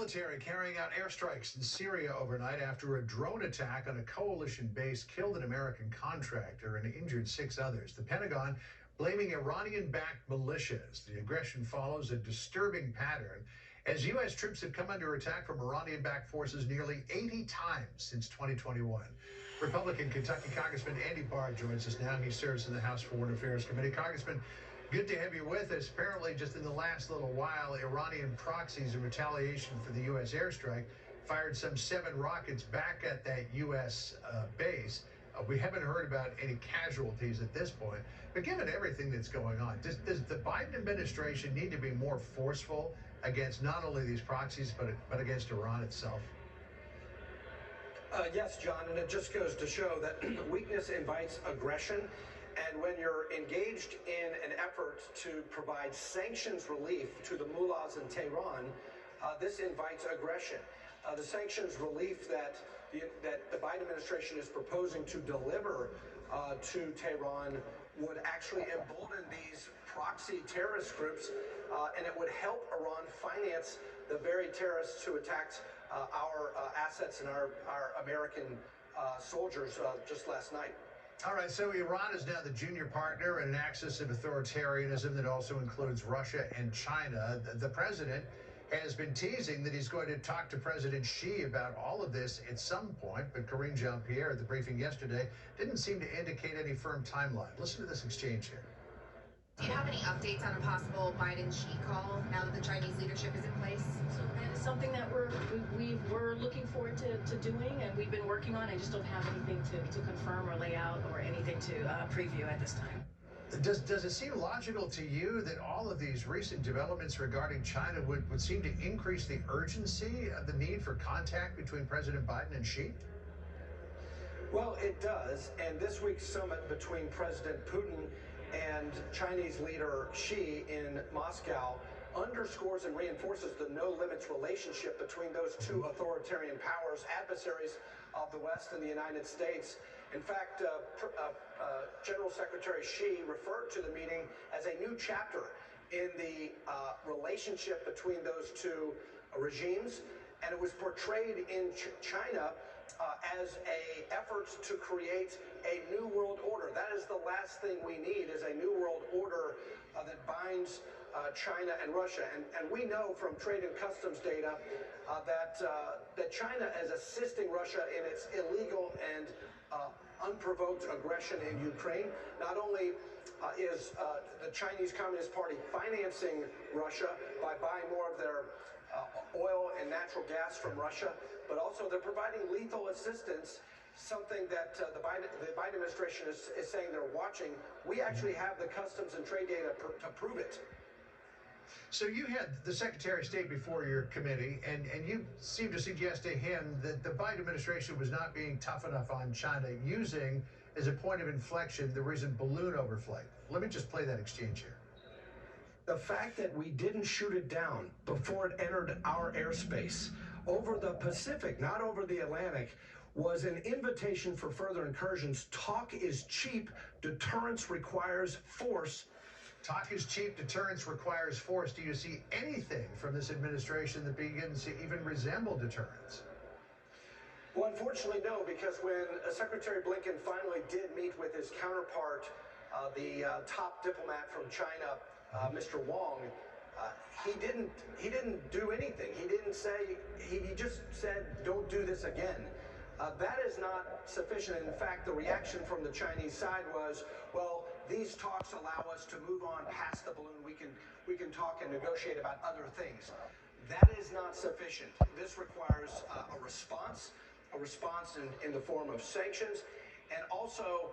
military carrying out airstrikes in Syria overnight after a drone attack on a coalition base killed an American contractor and injured 6 others. The Pentagon blaming Iranian-backed militias. The aggression follows a disturbing pattern as U.S. troops have come under attack from Iranian-backed forces nearly 80 times since 2021. Republican Kentucky Congressman Andy Barr joins us now. He serves in the House Foreign Affairs Committee. Congressman, good to have you with us. Apparently, just in the last little while, Iranian proxies in retaliation for the U.S. airstrike fired some 7 rockets back at that U.S. base. We haven't heard about any casualties at this point, but given everything that's going on, does the Biden administration need to be more forceful against not only these proxies, but against Iran itself? Yes, John, and it just goes to show that weakness invites aggression. And when you're engaged in an effort to provide sanctions relief to the mullahs in Tehran, this invites aggression. The sanctions relief that the Biden administration is proposing to deliver to Tehran would actually embolden these proxy terrorist groups, and it would help Iran finance the very terrorists who attacked our assets and our American soldiers just last night. All right, so Iran is now the junior partner in an axis of authoritarianism that also includes Russia and China. The president has been teasing that he's going to talk to President Xi about all of this at some point, but Karine Jean-Pierre at the briefing yesterday didn't seem to indicate any firm timeline. Listen to this exchange here. Do you have any updates on a possible Biden-Xi call now that the Chinese leadership is in place? So that is something that we're looking forward to doing, and we've been working on. I just don't have anything to confirm or lay out or anything to preview at this time. Does it seem logical to you that all of these recent developments regarding China would seem to increase the urgency of the need for contact between President Biden and Xi? Well, it does, and this week's summit between President Putin and Chinese leader Xi in Moscow underscores and reinforces the no-limits relationship between those two authoritarian powers, adversaries of the West and the United States. In fact, General Secretary Xi referred to the meeting as a new chapter in the relationship between those two regimes, and it was portrayed in China as a effort to create a new world order. That is the last thing we need, is a new world order that binds China and Russia. And we know from trade and customs data that China is assisting Russia in its illegal and unprovoked aggression in Ukraine. Not only is the Chinese Communist Party financing Russia by buying more of their oil and natural gas from Russia, but also they're providing lethal assistance, something that the Biden administration is saying they're watching. We actually have the customs and trade data to prove it. So you had the Secretary of State before your committee, and you seemed to suggest to him that the Biden administration was not being tough enough on China, using as a point of inflection the recent balloon overflight. Let me just play that exchange here. The fact that we didn't shoot it down before it entered our airspace over the Pacific, not over the Atlantic, was an invitation for further incursions. Talk is cheap. Deterrence requires force. Talk is cheap. Deterrence requires force. Do you see anything from this administration that begins to even resemble deterrence? Well, unfortunately, no, because when Secretary Blinken finally did meet with his counterpart, the top diplomat from China, Mr. Wang, he didn't do anything. He didn't say, he just said, don't do this again. That is not sufficient. In fact, the reaction from the Chinese side was, well, these talks allow us to move on past the balloon. We can talk and negotiate about other things. That is not sufficient. This requires a response in the form of sanctions, and also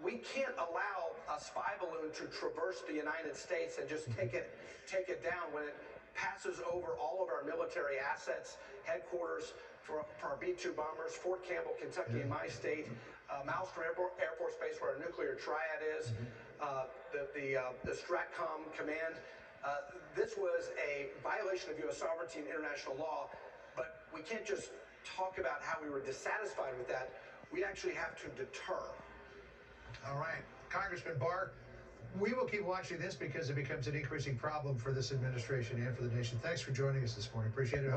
we can't allow a spy balloon to traverse the United States and just take it down when it passes over all of our military assets, headquarters for our B-2 bombers, Fort Campbell, Kentucky, in my state, Malmstrom Air Force Base, where our nuclear triad is, the STRATCOM command. This was a violation of U.S. sovereignty and international law, but we can't just talk about how we were dissatisfied with that. We actually have to deter. All right. Congressman Barr, we will keep watching this because it becomes an increasing problem for this administration and for the nation. Thanks for joining us this morning. Appreciate it.